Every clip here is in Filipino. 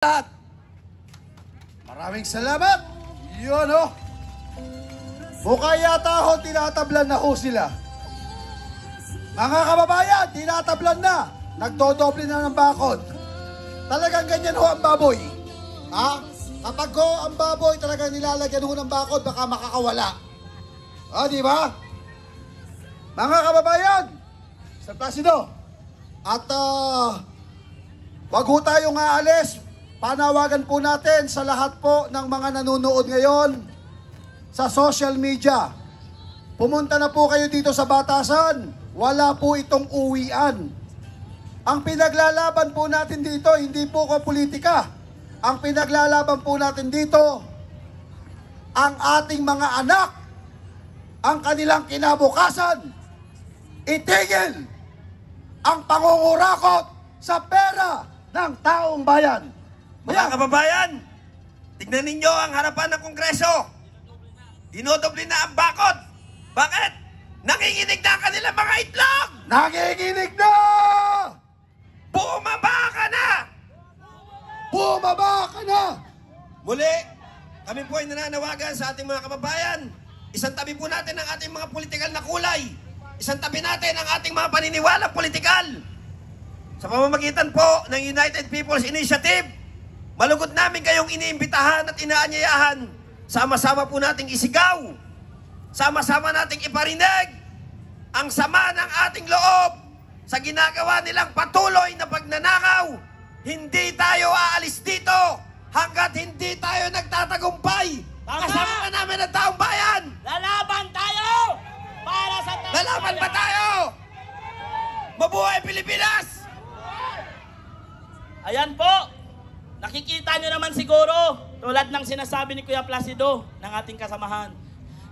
lahat. Maraming salamat. Yun o. Mukha yata ho, tinatablan na ho sila. Mga kababayan, tinatablan na. Nagdodoble na ng bakod. Talagang ganyan ho ang baboy. Ha? Kapag ho ang baboy talagang nilalagyan ho ng bakod, baka makakawala. Di ba? Mga kababayan, Sir Placido, at wag ho tayong aalis. Panawagan po natin sa lahat po ng mga nanonood ngayon sa social media. Pumunta na po kayo dito sa Batasan. Wala po itong uwian. Ang pinaglalaban po natin dito, hindi po ko politika. Ang pinaglalaban po natin dito, ang ating mga anak, ang kanilang kinabukasan. Itigil ang pangungurakot sa pera ng taong bayan. Mga kababayan, tignan ninyo ang harapan ng Kongreso. Dinodoble na ang bakod. Bakit? Nanginginig na ang kanilang mga itlog! Nanginginig na! Bumaba ka na! Bumaba ka na! Muli, kami po ay nananawagan sa ating mga kababayan. Isang tabi po natin ang ating mga politikal na kulay. Isang tabi natin ang ating mga paniniwala politikal. Sa pamamagitan po ng United People's Initiative, malugod namin kayong iniimbitahan at inaanyayahan. Sama-sama po nating isigaw. Sama-sama nating iparinig ang sama ng ating loob sa ginagawa nilang patuloy na pagnanakaw. Hindi tayo aalis dito hanggat hindi tayo nagtatagumpay. Kasama pa namin ang taong bayan. Lalaban tayo para sa taong Lalaban ba tayo? Mabuhay Pilipinas! Ayan po. Nakikita nyo naman siguro, tulad ng sinasabi ni Kuya Placido ng ating kasamahan,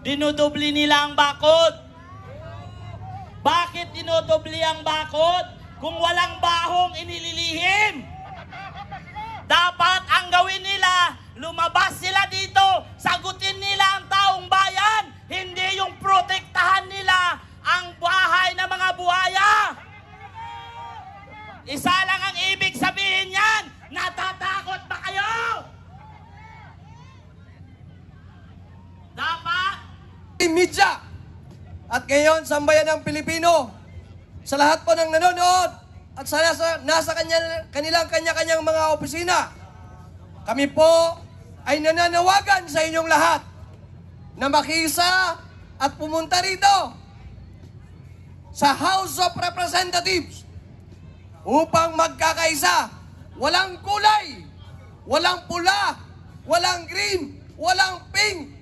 dinudubli nila ang bakod. Bakit dinudubli ang bakod? Kung walang bahong inililihim. Dapat ang gawin nila, lumabas sila dito, sagutin nila ang taong bayan, hindi yung protektahan nila ang bahay ng mga buhaya. Isa lang ang ibig sabihin yan, natatakot ba kayo? Dapat Media at ngayon sambayan ng Pilipino, sa lahat po ng nanonood at sa nasa kanilang kanya-kanyang mga opisina, kami po ay nananawagan sa inyong lahat na makisa at pumunta rito sa House of Representatives upang magkakaisa. Walang kulay, walang pula, walang green, walang pink.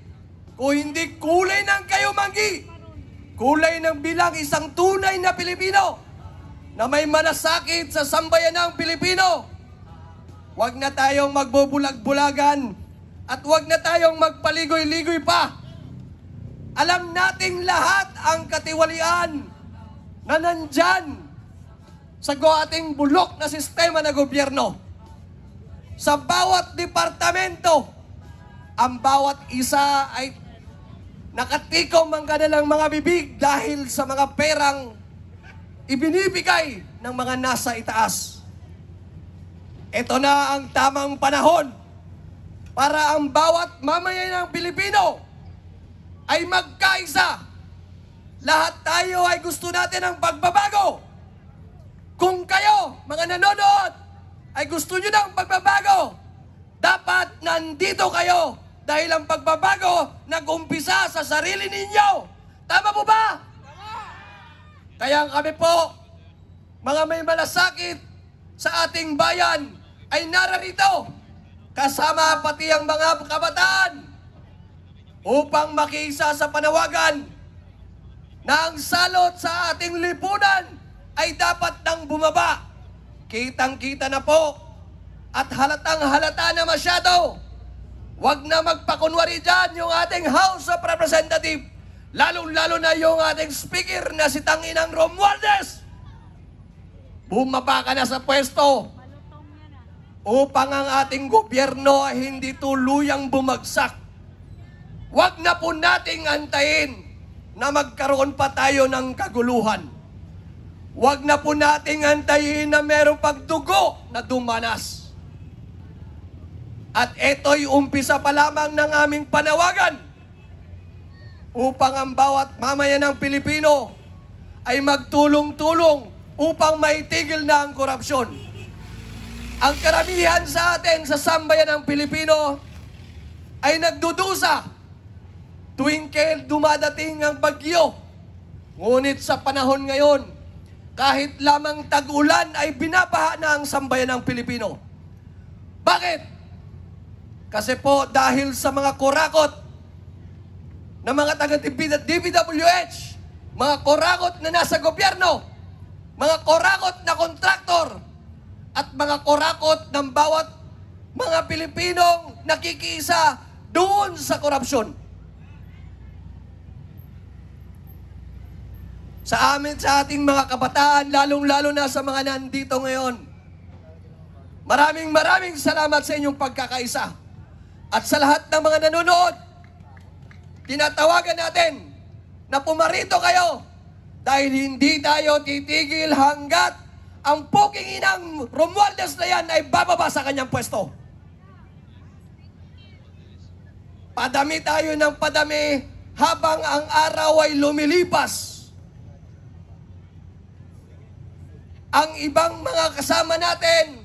Kung hindi kulay ng kayumanggi, kulay ng bilang isang tunay na Pilipino na may malasakit sa sambayan ng Pilipino. Huwag na tayong magbubulag-bulagan at huwag na tayong magpaligoy-ligoy pa. Alam nating lahat ang katiwalian na nandyan sa ating bulok na sistema na gobyerno. Sa bawat departamento, ang bawat isa ay nakatikom ang kanilang mga bibig dahil sa mga perang ibinibigay ng mga nasa itaas. Ito na ang tamang panahon para ang bawat mamayan ng Pilipino ay magkaisa. Lahat tayo ay gusto natin ng pagbabago. Kung kayo, mga nanonood, ay gusto nyo ng pagbabago, dapat nandito kayo dahil ang pagbabago nag-umpisa sa sarili ninyo. Tama po ba? Kaya kami po, mga may malasakit sa ating bayan, ay nararito, kasama pati ang mga kabataan, upang makiisa sa panawagan na ang salot sa ating lipunan ay dapat nang bumaba. Kitang-kita na po at halatang-halata na masyado. Huwag na magpakunwari dyan yung ating House of Representatives, lalong-lalo na yung ating Speaker na si Tanginang Romualdez. Bumaba ka na sa pwesto upang ang ating gobyerno ay hindi tuluyang bumagsak. Huwag na po nating antayin na magkaroon pa tayo ng kaguluhan. Huwag na po nating antayin na meron pagdugo na dumanas. At ito'y umpisa pa lamang ng aming panawagan upang ang bawat mamayan ng Pilipino ay magtulong-tulong upang maitigil na ang korupsyon. Ang karamihan sa atin sa sambayan ng Pilipino ay nagdudusa tuwing dumadating ang bagyo. Ngunit sa panahon ngayon, kahit lamang tag-ulan ay binabaha na ang sambayan ng Pilipino. Bakit? Kasi po dahil sa mga kurakot na mga taga-DPWH, mga kurakot na nasa gobyerno, mga kurakot na kontraktor, at mga kurakot ng bawat mga Pilipinong nakikiisa doon sa korupsyon. Sa ating mga kabataan, lalong-lalo na sa mga nandito ngayon, maraming salamat sa inyong pagkakaisa. At sa lahat ng mga nanonood, tinatawagan natin na pumarito kayo dahil hindi tayo titigil hanggat ang puking inang Romualdez na yan ay bababa sa kanyang pwesto. Padami tayo ng padami habang ang araw ay lumilipas. Ang ibang mga kasama natin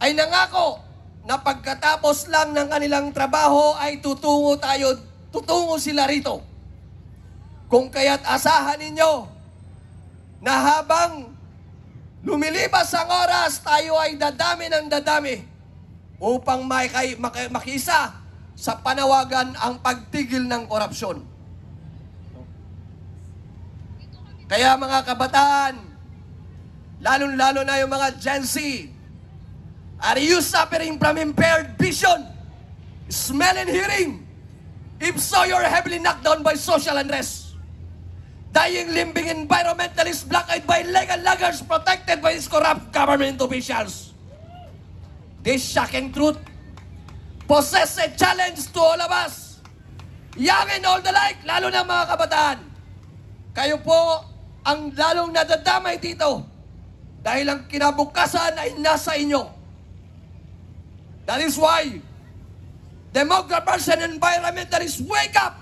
ay nangako na pagkatapos lang ng kanilang trabaho ay tutungo sila rito. Kung kaya't asahan ninyo na habang lumilipas ang oras, tayo ay dadami ng dadami upang makiisa sa panawagan ang pagtigil ng korupsyon. Kaya mga kabataan, lalong-lalo na yung mga Gen Z, are you suffering from impaired vision, smell and hearing? If so, you're heavily knocked down by social unrest. Dying, limbing environmentalists, black-eyed by illegal loggers protected by these corrupt government officials. This shocking truth possesses a challenge to all of us, young and old alike, lalo na mga kabataan. Kayo po ang lalong nadadamay dito dahil ang kinabukasan ay nasa inyo. That is why demographers and environmentalists, wake up!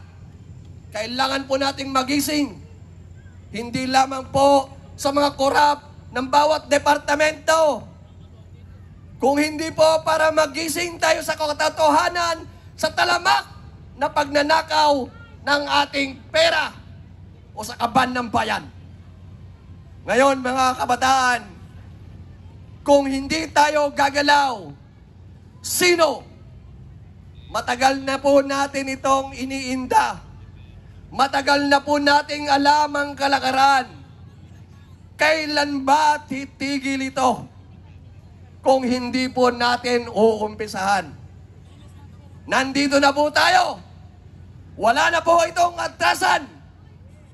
Kailangan po nating magising. Hindi lamang po sa mga korap ng bawat departamento. Kung hindi po para magising tayo sa katotohanan sa talamak na pagnanakaw ng ating pera o sa kaban ng bayan. Ngayon mga kabataan, kung hindi tayo gagalaw, sino? Matagal na po natin itong iniinda. Matagal na po nating alam ang kalakaran. Kailan ba titigil ito? Kung hindi po natin uumpisahan. Nandito na po tayo. Wala na po itong atrasan.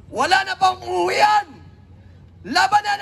Wala na pong uwian. Labanan